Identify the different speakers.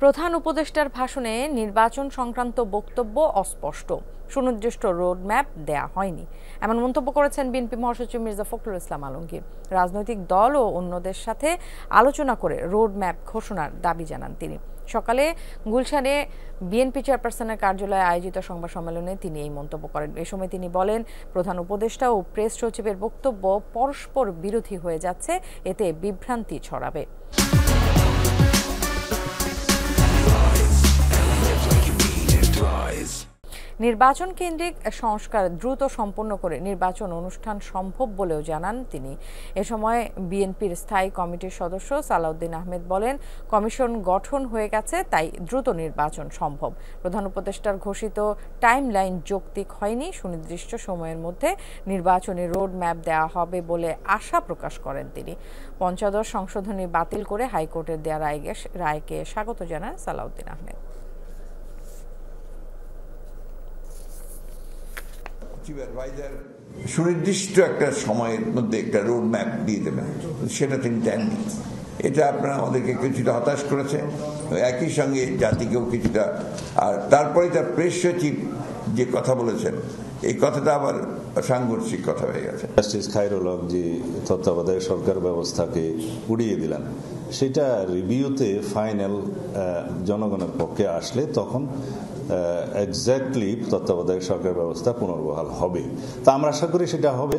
Speaker 1: প্রধান উপদেষ্টার ভাষণে নির্বাচন সংক্রান্ত বক্তব্য অস্পষ্ট, সুনির্দিষ্ট রোডম্যাপ দেয়া হয়নি, এমন মন্তব্য করেছেন বিএনপি মহাসচিব মির্জা ফখরুল ইসলাম আলমগীর। রাজনৈতিক দল ও অন্যদের সাথে আলোচনা করে রোডম্যাপ ঘোষণার দাবি জানান তিনি। সকালে গুলশানে বিএনপি চেয়ারপারসনের কার্যালয়ে আয়োজিত সংবাদ সম্মেলনে তিনি এই মন্তব্য করেন। এ সময় তিনি বলেন, প্রধান উপদেষ্টা ও প্রেস সচিবের বক্তব্য পরস্পর বিরোধী হয়ে যাচ্ছে, এতে বিভ্রান্তি ছড়াবে। নির্বাচন কেন্দ্রিক সংস্কার দ্রুত সম্পন্ন করে নির্বাচন অনুষ্ঠান সম্ভব বলেও জানান তিনি। এ সময় বিএনপির স্থায়ী কমিটির সদস্য সালাউদ্দিন আহমেদ বলেন, কমিশন গঠন হয়ে গেছে, তাই দ্রুত নির্বাচন সম্ভব। প্রধান উপদেষ্টার ঘোষিত টাইমলাইন যৌক্তিক হয়নি, সুনির্দিষ্ট সময়ের মধ্যে নির্বাচনী রোড ম্যাপ দেওয়া হবে বলে আশা প্রকাশ করেন তিনি। পঞ্চদশ সংশোধনী বাতিল করে হাইকোর্টের দেয়া রায়কে স্বাগত জানান সালাউদ্দিন আহমেদ।
Speaker 2: সুনির্দিষ্ট একটা সময়ের মধ্যে একটা রোড ম্যাপ দিয়ে দেবেন, সেটা তিনি দেননি। এটা আপনারা আমাদেরকে কিছুটা হতাশ করেছে, একই সঙ্গে জাতিকেও কিছুটা। আর তারপরে তার প্রেস সচিব যে কথা বলেছেন, এই কথাটা আবার সাংঘর্ষিক কথা হয়ে গেছে।
Speaker 3: জাস্টিস খায়রুল হক যে তত্ত্বাবধায়ক সরকার ব্যবস্থাকে উড়িয়ে দিলেন, সেটা রিভিউতে ফাইনাল জনগণের পক্ষে আসলে তখন এক্স্যাক্টলি তত্ত্বাবধায়ক সরকার ব্যবস্থা পুনর্বহাল হবে। তা আমরা আশা করি সেটা হবে।